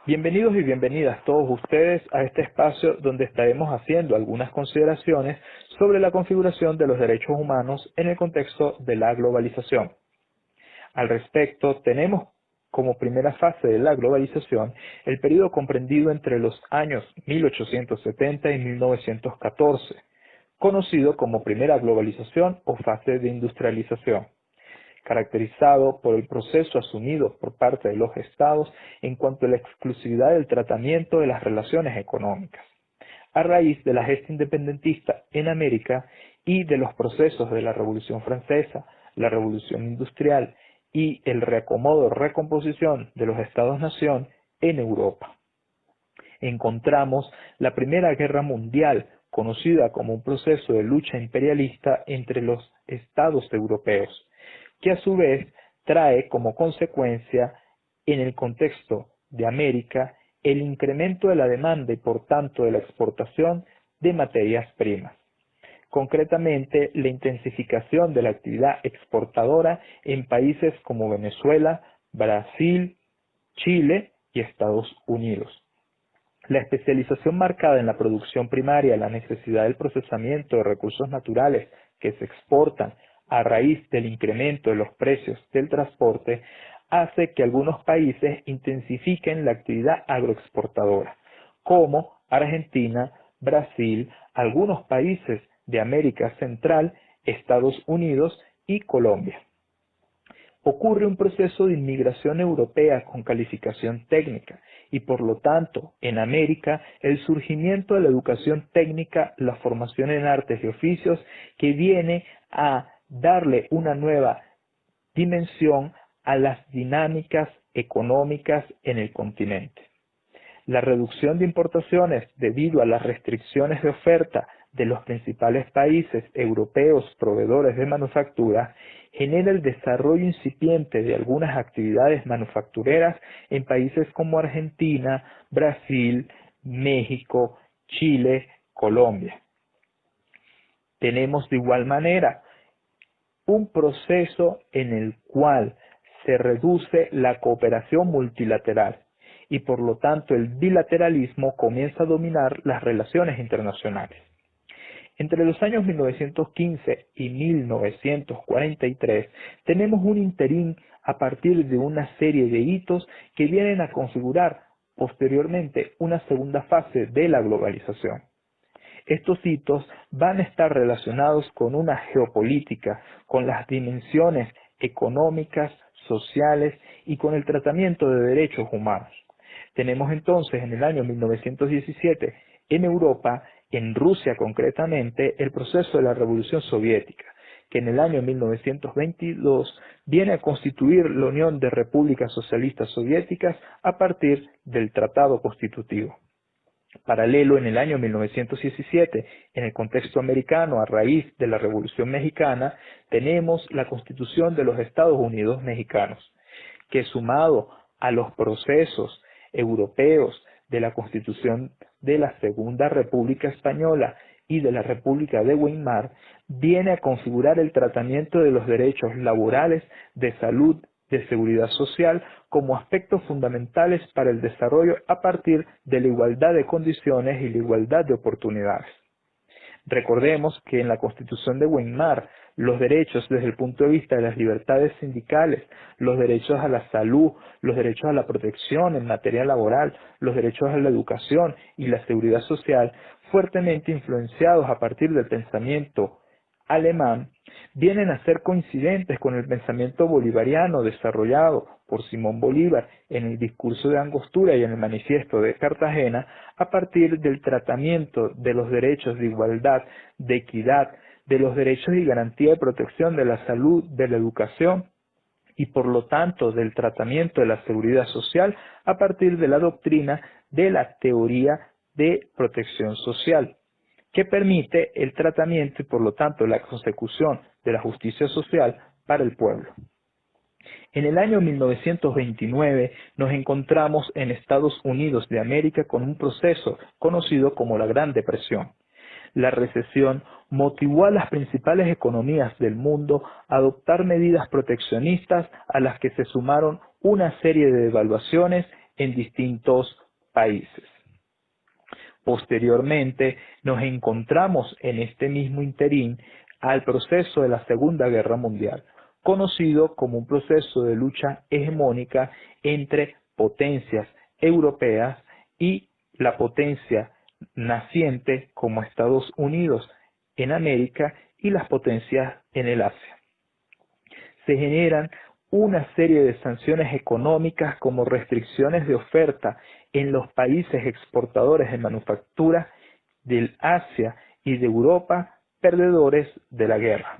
Bienvenidos y bienvenidas todos ustedes a este espacio donde estaremos haciendo algunas consideraciones sobre la configuración de los derechos humanos en el contexto de la globalización. Al respecto, tenemos como primera fase de la globalización el periodo comprendido entre los años 1870 y 1914, conocido como primera globalización o fase de industrialización, caracterizado por el proceso asumido por parte de los estados en cuanto a la exclusividad del tratamiento de las relaciones económicas. A raíz de la gesta independentista en América y de los procesos de la Revolución Francesa, la Revolución Industrial y el reacomodo, recomposición de los estados-nación en Europa. Encontramos la Primera Guerra Mundial, conocida como un proceso de lucha imperialista entre los estados europeos, que a su vez trae como consecuencia, en el contexto de América, el incremento de la demanda y por tanto de la exportación de materias primas. Concretamente, la intensificación de la actividad exportadora en países como Venezuela, Brasil, Chile y Estados Unidos. La especialización marcada en la producción primaria, la necesidad del procesamiento de recursos naturales que se exportan a raíz del incremento de los precios del transporte, hace que algunos países intensifiquen la actividad agroexportadora, como Argentina, Brasil, algunos países de América Central, Estados Unidos y Colombia. Ocurre un proceso de inmigración europea con calificación técnica y por lo tanto en América el surgimiento de la educación técnica, la formación en artes y oficios que viene a darle una nueva dimensión a las dinámicas económicas en el continente. La reducción de importaciones debido a las restricciones de oferta de los principales países europeos proveedores de manufactura genera el desarrollo incipiente de algunas actividades manufactureras en países como Argentina, Brasil, México, Chile, Colombia. Tenemos de igual manera un proceso en el cual se reduce la cooperación multilateral y por lo tanto el bilateralismo comienza a dominar las relaciones internacionales. Entre los años 1915 y 1943 tenemos un interín a partir de una serie de hitos que vienen a configurar posteriormente una segunda fase de la globalización. Estos hitos van a estar relacionados con una geopolítica, con las dimensiones económicas, sociales y con el tratamiento de derechos humanos. Tenemos entonces en el año 1917 en Europa, en Rusia concretamente, el proceso de la Revolución Soviética, que en el año 1922 viene a constituir la Unión de Repúblicas Socialistas Soviéticas a partir del Tratado Constitutivo. Paralelo, en el año 1917, en el contexto americano, a raíz de la Revolución Mexicana, tenemos la Constitución de los Estados Unidos mexicanos, que sumado a los procesos europeos de la Constitución de la Segunda República Española y de la República de Weimar, viene a configurar el tratamiento de los derechos laborales, de salud, de seguridad social como aspectos fundamentales para el desarrollo a partir de la igualdad de condiciones y la igualdad de oportunidades. Recordemos que en la Constitución de Weimar, los derechos desde el punto de vista de las libertades sindicales, los derechos a la salud, los derechos a la protección en materia laboral, los derechos a la educación y la seguridad social, fuertemente influenciados a partir del pensamiento alemán, vienen a ser coincidentes con el pensamiento bolivariano desarrollado por Simón Bolívar en el discurso de Angostura y en el manifiesto de Cartagena a partir del tratamiento de los derechos de igualdad, de equidad, de los derechos y garantía de protección de la salud, de la educación y por lo tanto del tratamiento de la seguridad social a partir de la doctrina de la teoría de protección social, que permite el tratamiento y por lo tanto la consecución de la justicia social para el pueblo. En el año 1929 nos encontramos en Estados Unidos de América con un proceso conocido como la Gran Depresión. La recesión motivó a las principales economías del mundo a adoptar medidas proteccionistas a las que se sumaron una serie de devaluaciones en distintos países. Posteriormente, nos encontramos en este mismo interín al proceso de la Segunda Guerra Mundial, conocido como un proceso de lucha hegemónica entre potencias europeas y la potencia naciente como Estados Unidos en América y las potencias en el Asia. Se generan una serie de sanciones económicas como restricciones de oferta en los países exportadores de manufactura del Asia y de Europa, perdedores de la guerra.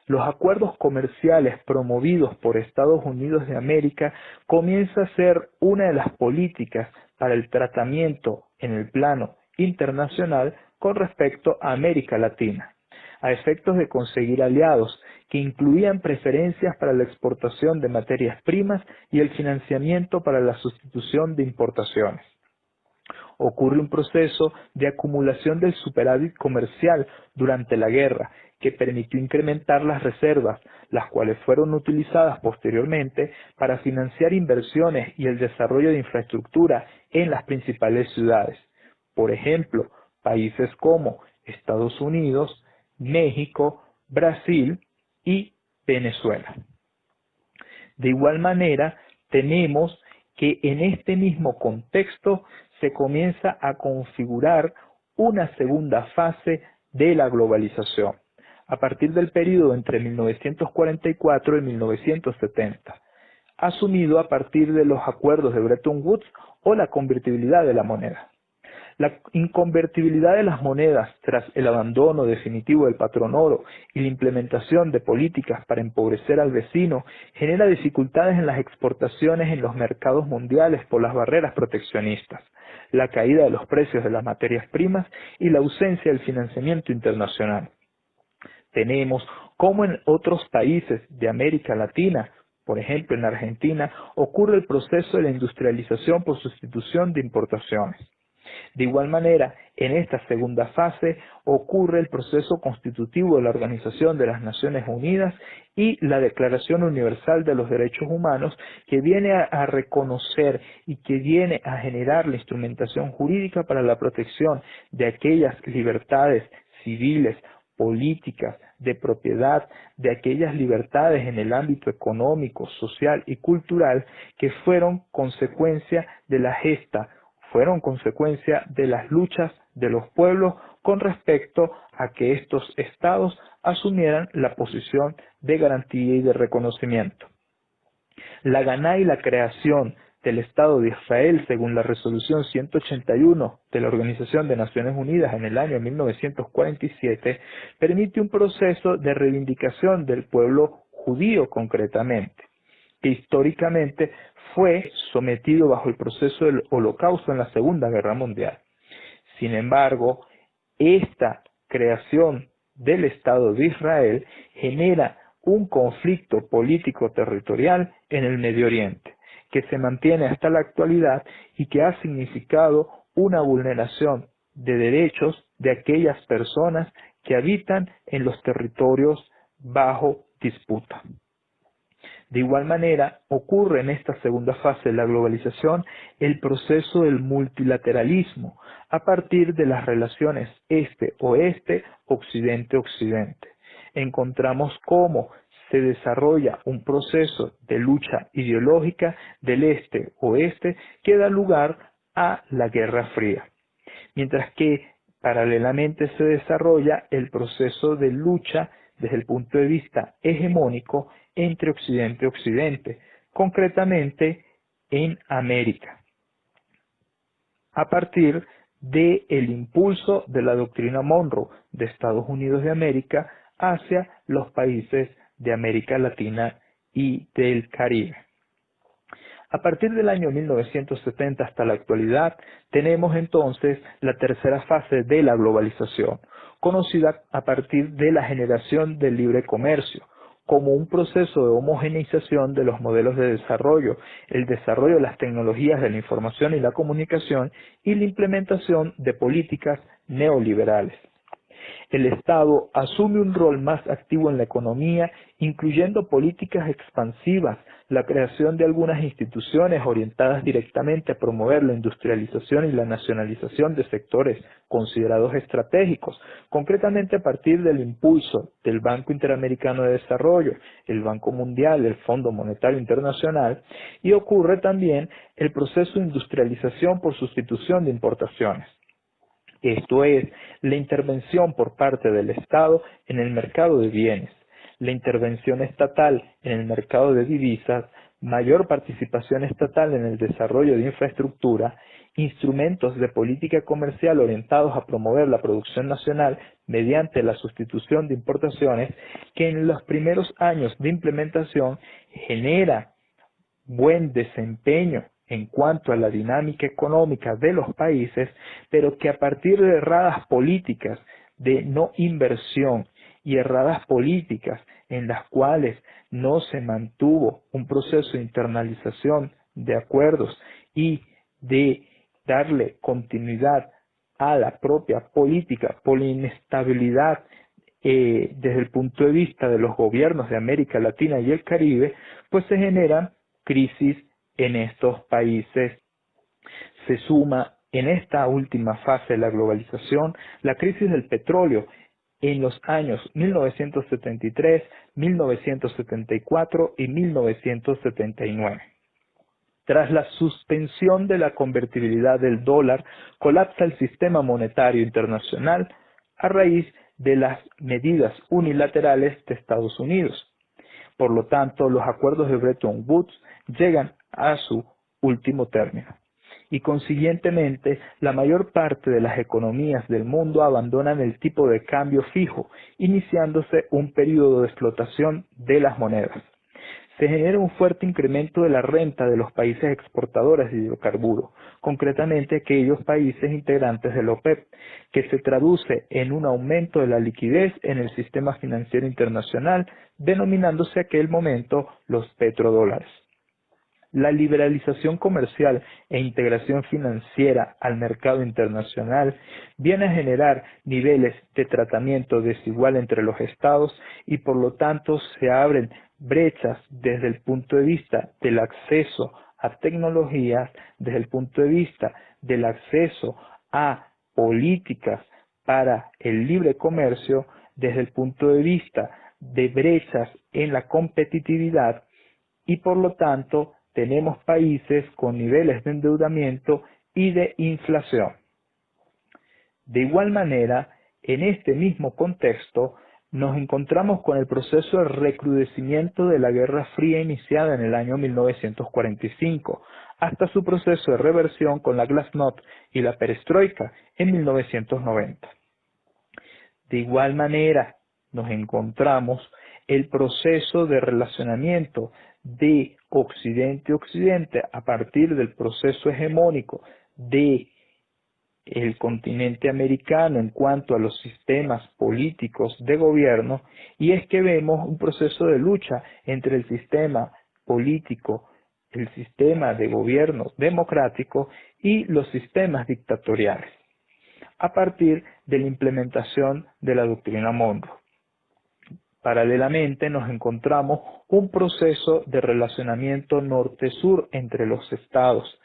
Los acuerdos comerciales promovidos por Estados Unidos de América comienza a ser una de las políticas para el tratamiento en el plano internacional con respecto a América Latina, a efectos de conseguir aliados que incluían preferencias para la exportación de materias primas y el financiamiento para la sustitución de importaciones. Ocurre un proceso de acumulación del superávit comercial durante la guerra que permitió incrementar las reservas, las cuales fueron utilizadas posteriormente para financiar inversiones y el desarrollo de infraestructura en las principales ciudades. Por ejemplo, países como Estados Unidos, México, Brasil y Venezuela. De igual manera, tenemos que en este mismo contexto se comienza a configurar una segunda fase de la globalización, a partir del periodo entre 1944 y 1970, asumido a partir de los acuerdos de Bretton Woods o la convertibilidad de la moneda. La inconvertibilidad de las monedas tras el abandono definitivo del patrón oro y la implementación de políticas para empobrecer al vecino genera dificultades en las exportaciones en los mercados mundiales por las barreras proteccionistas, la caída de los precios de las materias primas y la ausencia del financiamiento internacional. Tenemos como en otros países de América Latina, por ejemplo en Argentina, ocurre el proceso de la industrialización por sustitución de importaciones. De igual manera, en esta segunda fase ocurre el proceso constitutivo de la Organización de las Naciones Unidas y la Declaración Universal de los Derechos Humanos, que viene a reconocer y que viene a generar la instrumentación jurídica para la protección de aquellas libertades civiles, políticas, de propiedad, de aquellas libertades en el ámbito económico, social y cultural que fueron consecuencia de la gesta, fueron consecuencia de las luchas de los pueblos con respecto a que estos estados asumieran la posición de garantía y de reconocimiento. La ganá y la creación del Estado de Israel, según la resolución 181 de la Organización de Naciones Unidas en el año 1947, permite un proceso de reivindicación del pueblo judío concretamente, que históricamente fue sometido bajo el proceso del Holocausto en la Segunda Guerra Mundial. Sin embargo, esta creación del Estado de Israel genera un conflicto político-territorial en el Medio Oriente, que se mantiene hasta la actualidad y que ha significado una vulneración de derechos de aquellas personas que habitan en los territorios bajo disputa. De igual manera, ocurre en esta segunda fase de la globalización el proceso del multilateralismo a partir de las relaciones este-oeste, occidente-occidente. Encontramos cómo se desarrolla un proceso de lucha ideológica del este-oeste que da lugar a la Guerra Fría, mientras que paralelamente se desarrolla el proceso de lucha desde el punto de vista hegemónico entre Occidente y Occidente, concretamente en América, a partir del impulso de la doctrina Monroe de Estados Unidos de América hacia los países de América Latina y del Caribe. A partir del año 1970 hasta la actualidad, tenemos entonces la tercera fase de la globalización, conocida a partir de la generación del libre comercio, como un proceso de homogeneización de los modelos de desarrollo, el desarrollo de las tecnologías de la información y la comunicación y la implementación de políticas neoliberales. El Estado asume un rol más activo en la economía, incluyendo políticas expansivas, la creación de algunas instituciones orientadas directamente a promover la industrialización y la nacionalización de sectores considerados estratégicos, concretamente a partir del impulso del Banco Interamericano de Desarrollo, el Banco Mundial, el Fondo Monetario Internacional, y ocurre también el proceso de industrialización por sustitución de importaciones. Esto es, la intervención por parte del Estado en el mercado de bienes, la intervención estatal en el mercado de divisas, mayor participación estatal en el desarrollo de infraestructura, instrumentos de política comercial orientados a promover la producción nacional mediante la sustitución de importaciones, que en los primeros años de implementación genera buen desempeño en cuanto a la dinámica económica de los países, pero que a partir de erradas políticas de no inversión y erradas políticas en las cuales no se mantuvo un proceso de internalización de acuerdos y de darle continuidad a la propia política por la inestabilidad desde el punto de vista de los gobiernos de América Latina y el Caribe, pues se generan crisis en estos países. Se suma en esta última fase de la globalización la crisis del petróleo en los años 1973, 1974 y 1979. Tras la suspensión de la convertibilidad del dólar, colapsa el sistema monetario internacional a raíz de las medidas unilaterales de Estados Unidos. Por lo tanto, los acuerdos de Bretton Woods llegan a su último término. Y consiguientemente, la mayor parte de las economías del mundo abandonan el tipo de cambio fijo, iniciándose un periodo de explotación de las monedas. Se genera un fuerte incremento de la renta de los países exportadores de hidrocarburos, concretamente aquellos países integrantes de la OPEP, que se traduce en un aumento de la liquidez en el sistema financiero internacional, denominándose aquel momento los petrodólares. La liberalización comercial e integración financiera al mercado internacional viene a generar niveles de tratamiento desigual entre los estados y por lo tanto se abren brechas desde el punto de vista del acceso a tecnologías, desde el punto de vista del acceso a políticas para el libre comercio, desde el punto de vista de brechas en la competitividad y por lo tanto tenemos países con niveles de endeudamiento y de inflación. De igual manera, en este mismo contexto, nos encontramos con el proceso de recrudecimiento de la Guerra Fría iniciada en el año 1945, hasta su proceso de reversión con la Glasnost y la Perestroika en 1990. De igual manera, nos encontramos el proceso de relacionamiento de Occidente-Occidente a partir del proceso hegemónico de el continente americano en cuanto a los sistemas políticos de gobierno, y es que vemos un proceso de lucha entre el sistema político, el sistema de gobierno democrático y los sistemas dictatoriales, a partir de la implementación de la doctrina Monroe. Paralelamente nos encontramos un proceso de relacionamiento norte-sur entre los estados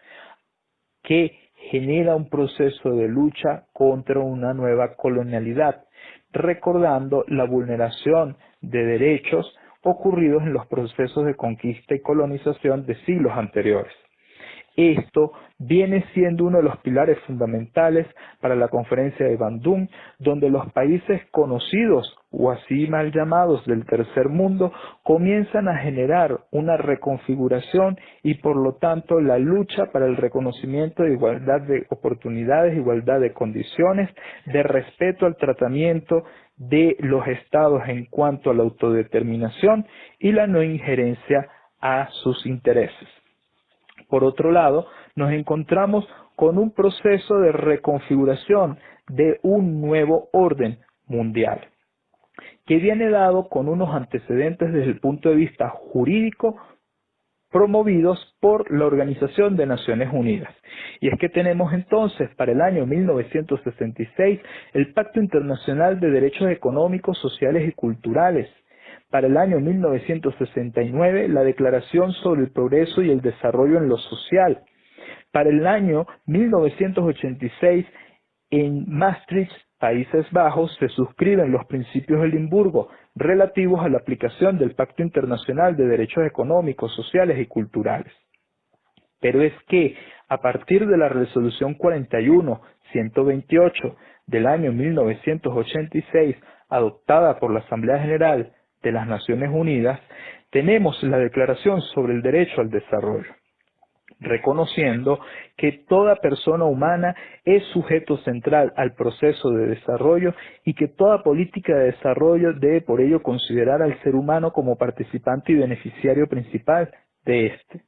que genera un proceso de lucha contra una nueva colonialidad, recordando la vulneración de derechos ocurridos en los procesos de conquista y colonización de siglos anteriores. Esto viene siendo uno de los pilares fundamentales para la conferencia de Bandung, donde los países conocidos o así mal llamados del tercer mundo comienzan a generar una reconfiguración y por lo tanto la lucha para el reconocimiento de igualdad de oportunidades, igualdad de condiciones, de respeto al tratamiento de los estados en cuanto a la autodeterminación y la no injerencia a sus intereses. Por otro lado, nos encontramos con un proceso de reconfiguración de un nuevo orden mundial, que viene dado con unos antecedentes desde el punto de vista jurídico promovidos por la Organización de Naciones Unidas. Y es que tenemos entonces para el año 1966 el Pacto Internacional de Derechos Económicos, Sociales y Culturales. Para el año 1969 la Declaración sobre el Progreso y el Desarrollo en lo Social. Para el año 1986 en Maastricht, Países Bajos, se suscriben los principios de Limburgo relativos a la aplicación del Pacto Internacional de Derechos Económicos, Sociales y Culturales. Pero es que a partir de la Resolución 41-128 del año 1986, adoptada por la Asamblea General de las Naciones Unidas, tenemos la Declaración sobre el Derecho al Desarrollo, reconociendo que toda persona humana es sujeto central al proceso de desarrollo y que toda política de desarrollo debe por ello considerar al ser humano como participante y beneficiario principal de este,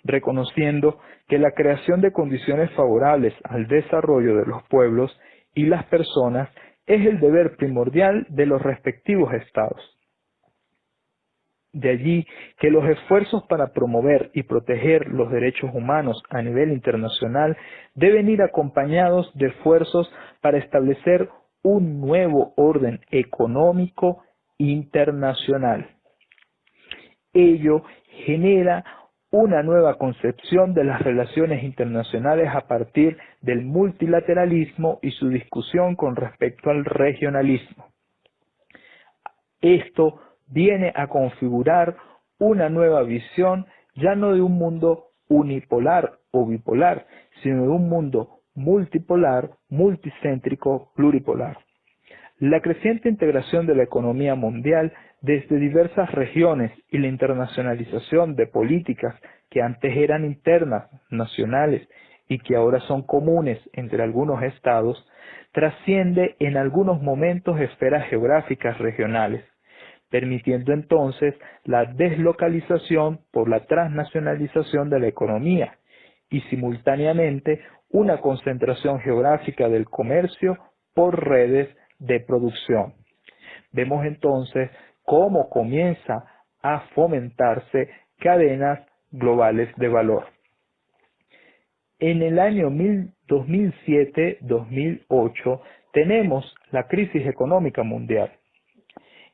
reconociendo que la creación de condiciones favorables al desarrollo de los pueblos y las personas es el deber primordial de los respectivos estados. De allí que los esfuerzos para promover y proteger los derechos humanos a nivel internacional deben ir acompañados de esfuerzos para establecer un nuevo orden económico internacional. Ello genera una nueva concepción de las relaciones internacionales a partir del multilateralismo y su discusión con respecto al regionalismo. Esto viene a configurar una nueva visión ya no de un mundo unipolar o bipolar, sino de un mundo multipolar, multicéntrico, pluripolar. La creciente integración de la economía mundial desde diversas regiones y la internacionalización de políticas que antes eran internas, nacionales y que ahora son comunes entre algunos estados, trasciende en algunos momentos esferas geográficas regionales, permitiendo entonces la deslocalización por la transnacionalización de la economía y simultáneamente una concentración geográfica del comercio por redes de producción. Vemos entonces cómo comienza a fomentarse cadenas globales de valor. En el año 2007-2008 tenemos la crisis económica mundial,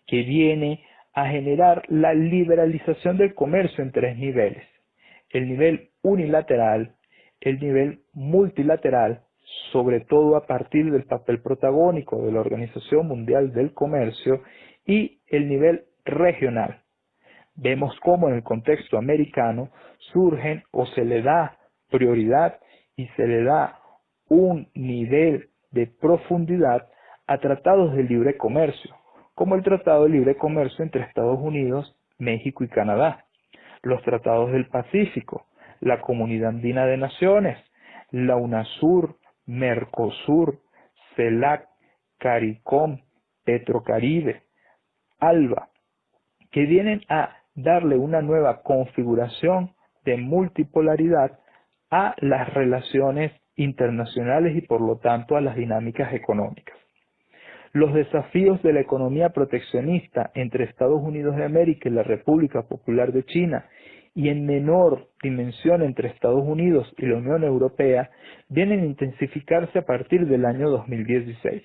que viene a generar la liberalización del comercio en tres niveles: el nivel unilateral, el nivel multilateral, sobre todo a partir del papel protagónico de la Organización Mundial del Comercio, y el nivel regional. Vemos cómo en el contexto americano surgen o se le da prioridad y se le da un nivel de profundidad a tratados de libre comercio, como el Tratado de Libre Comercio entre Estados Unidos, México y Canadá, los tratados del Pacífico, la Comunidad Andina de Naciones, la UNASUR, Mercosur, CELAC, CARICOM, Petrocaribe, ALBA, que vienen a darle una nueva configuración de multipolaridad a las relaciones internacionales y por lo tanto a las dinámicas económicas. Los desafíos de la economía proteccionista entre Estados Unidos de América y la República Popular de China, y en menor dimensión entre Estados Unidos y la Unión Europea, vienen a intensificarse a partir del año 2016.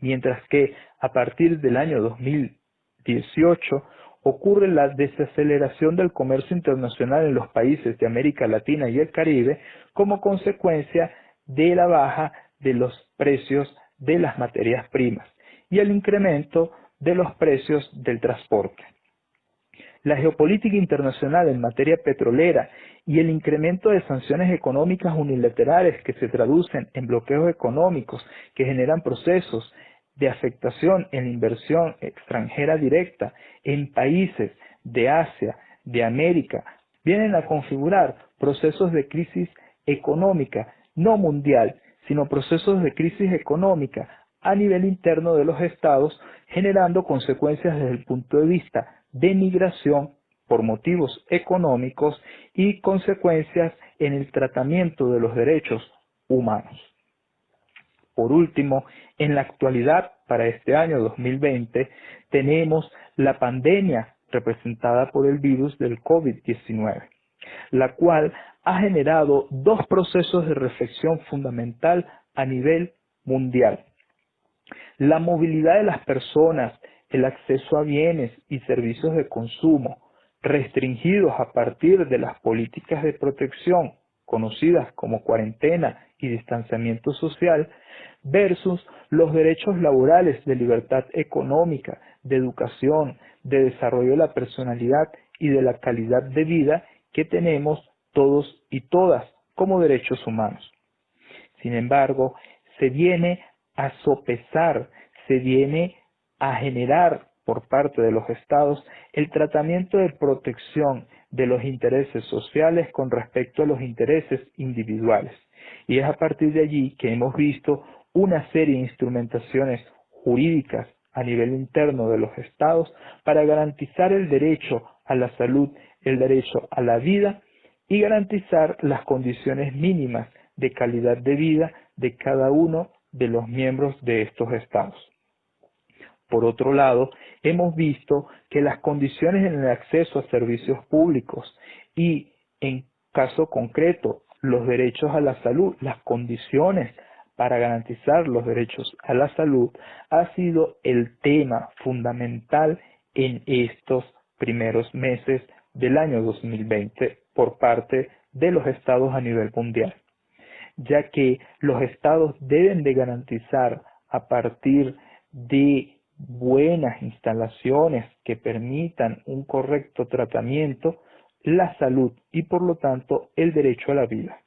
Mientras que a partir del año 2018 ocurre la desaceleración del comercio internacional en los países de América Latina y el Caribe como consecuencia de la baja de los precios de las materias primas y el incremento de los precios del transporte. La geopolítica internacional en materia petrolera y el incremento de sanciones económicas unilaterales que se traducen en bloqueos económicos que generan procesos de afectación en la inversión extranjera directa en países de Asia, de América, vienen a configurar procesos de crisis económica no mundial, sino procesos de crisis económica a nivel interno de los estados, generando consecuencias desde el punto de vista de migración por motivos económicos y consecuencias en el tratamiento de los derechos humanos. Por último, en la actualidad, para este año 2020, tenemos la pandemia representada por el virus del COVID-19, la cual ha generado dos procesos de reflexión fundamental a nivel mundial. La movilidad de las personas, el acceso a bienes y servicios de consumo, restringidos a partir de las políticas de protección, conocidas como cuarentena y distanciamiento social, versus los derechos laborales de libertad económica, de educación, de desarrollo de la personalidad y de la calidad de vida que tenemos todos y todas como derechos humanos. Sin embargo, se viene a sopesar, se viene a generar por parte de los estados el tratamiento de protección de los intereses sociales con respecto a los intereses individuales. Y es a partir de allí que hemos visto una serie de instrumentaciones jurídicas a nivel interno de los estados para garantizar el derecho a la salud, el derecho a la vida y garantizar las condiciones mínimas de calidad de vida de cada uno de los miembros de estos estados. Por otro lado, hemos visto que las condiciones en el acceso a servicios públicos y, en caso concreto, los derechos a la salud, las condiciones para garantizar los derechos a la salud, ha sido el tema fundamental en estos primeros meses del año 2020 por parte de los estados a nivel mundial, ya que los estados deben de garantizar a partir de buenas instalaciones que permitan un correcto tratamiento, la salud y por lo tanto el derecho a la vida.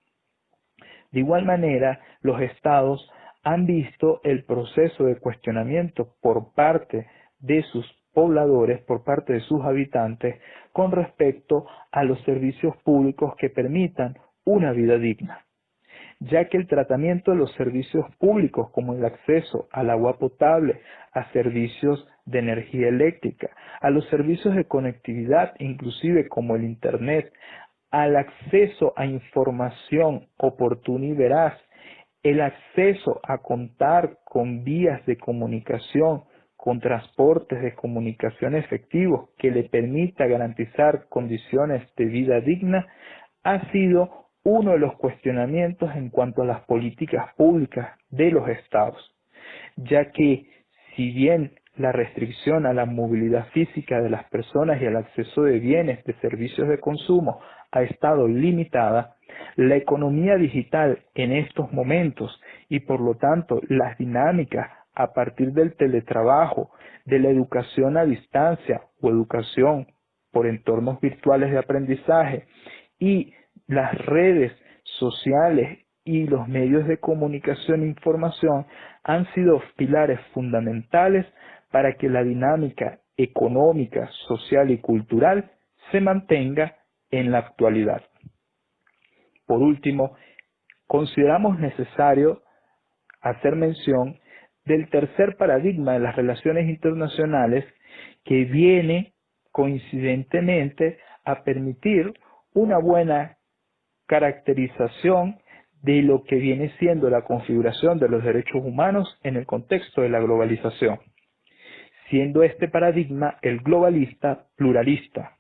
De igual manera, los estados han visto el proceso de cuestionamiento por parte de sus pobladores, por parte de sus habitantes, con respecto a los servicios públicos que permitan una vida digna, ya que el tratamiento de los servicios públicos como el acceso al agua potable, a servicios de energía eléctrica, a los servicios de conectividad, inclusive como el Internet, al acceso a información oportuna y veraz, el acceso a contar con vías de comunicación, con transportes de comunicación efectivos que le permita garantizar condiciones de vida digna, ha sido uno de los cuestionamientos en cuanto a las políticas públicas de los estados, ya que si bien la restricción a la movilidad física de las personas y al acceso de bienes, de servicios de consumo ha estado limitada, la economía digital en estos momentos y por lo tanto las dinámicas a partir del teletrabajo, de la educación a distancia o educación por entornos virtuales de aprendizaje y las redes sociales y los medios de comunicación e información han sido pilares fundamentales para que la dinámica económica, social y cultural se mantenga en la actualidad. Por último, consideramos necesario hacer mención del tercer paradigma de las relaciones internacionales que viene coincidentemente a permitir una buena caracterización de lo que viene siendo la configuración de los derechos humanos en el contexto de la globalización, siendo este paradigma el globalista pluralista,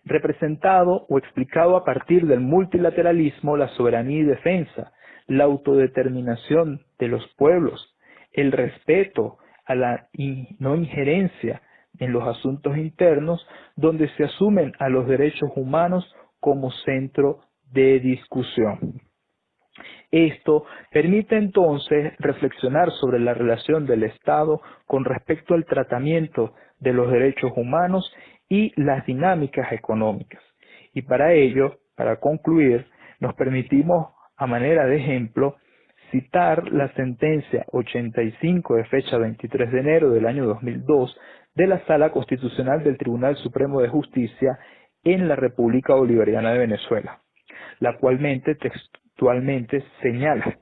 representado o explicado a partir del multilateralismo, la soberanía y defensa, la autodeterminación de los pueblos, el respeto a la no injerencia en los asuntos internos, donde se asumen a los derechos humanos como centro de discusión. Esto permite entonces reflexionar sobre la relación del Estado con respecto al tratamiento de los derechos humanos y las dinámicas económicas. Y para ello, para concluir, nos permitimos, a manera de ejemplo, citar la sentencia 85 de fecha 23 de enero del año 2002 de la Sala Constitucional del Tribunal Supremo de Justicia en la República Bolivariana de Venezuela, la cual textualmente señala: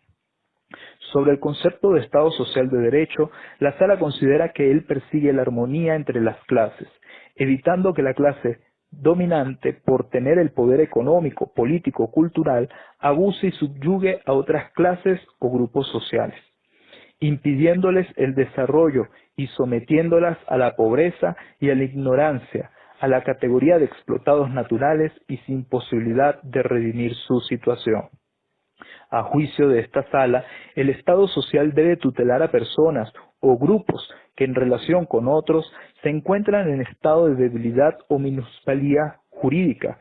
sobre el concepto de Estado Social de Derecho, la Sala considera que él persigue la armonía entre las clases, evitando que la clase dominante, por tener el poder económico, político, cultural, abuse y subyugue a otras clases o grupos sociales. impidiéndoles el desarrollo y sometiéndolas a la pobreza y a la ignorancia, a la categoría de explotados naturales y sin posibilidad de redimir su situación. A juicio de esta sala, el Estado social debe tutelar a personas o grupos que en relación con otros se encuentran en estado de debilidad o minusvalía jurídica,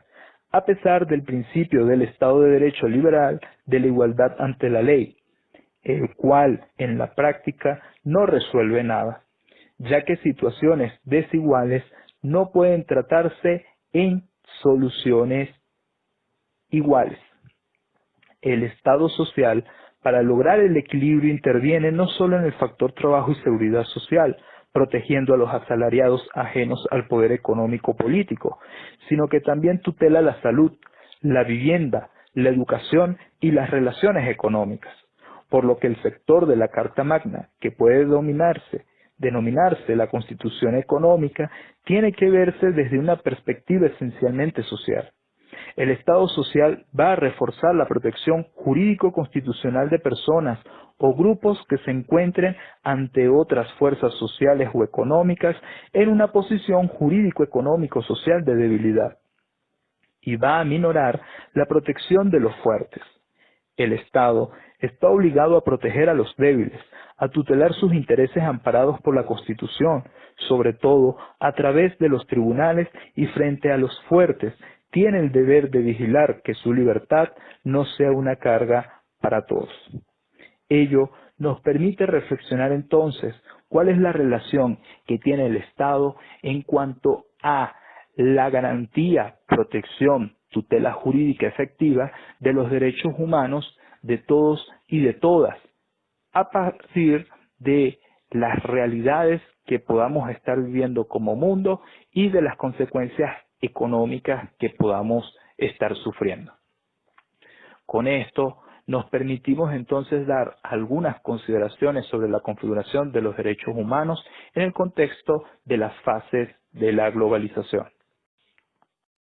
a pesar del principio del Estado de Derecho liberal de la igualdad ante la ley, el cual en la práctica no resuelve nada, ya que situaciones desiguales no pueden tratarse en soluciones iguales. El Estado social, para lograr el equilibrio, interviene no solo en el factor trabajo y seguridad social, protegiendo a los asalariados ajenos al poder económico-político, sino que también tutela la salud, la vivienda, la educación y las relaciones económicas, por lo que el sector de la Carta Magna, que puede denominarse la Constitución Económica, tiene que verse desde una perspectiva esencialmente social. El Estado social va a reforzar la protección jurídico-constitucional de personas o grupos que se encuentren ante otras fuerzas sociales o económicas en una posición jurídico-económico-social de debilidad, y va a minorar la protección de los fuertes. El Estado está obligado a proteger a los débiles, a tutelar sus intereses amparados por la Constitución, sobre todo a través de los tribunales, y frente a los fuertes tiene el deber de vigilar que su libertad no sea una carga para todos. Ello nos permite reflexionar entonces cuál es la relación que tiene el Estado en cuanto a la garantía, protección, tutela jurídica efectiva de los derechos humanos de todos y de todas, a partir de las realidades que podamos estar viviendo como mundo y de las consecuencias económicas que podamos estar sufriendo. Con esto nos permitimos entonces dar algunas consideraciones sobre la configuración de los derechos humanos en el contexto de las fases de la globalización.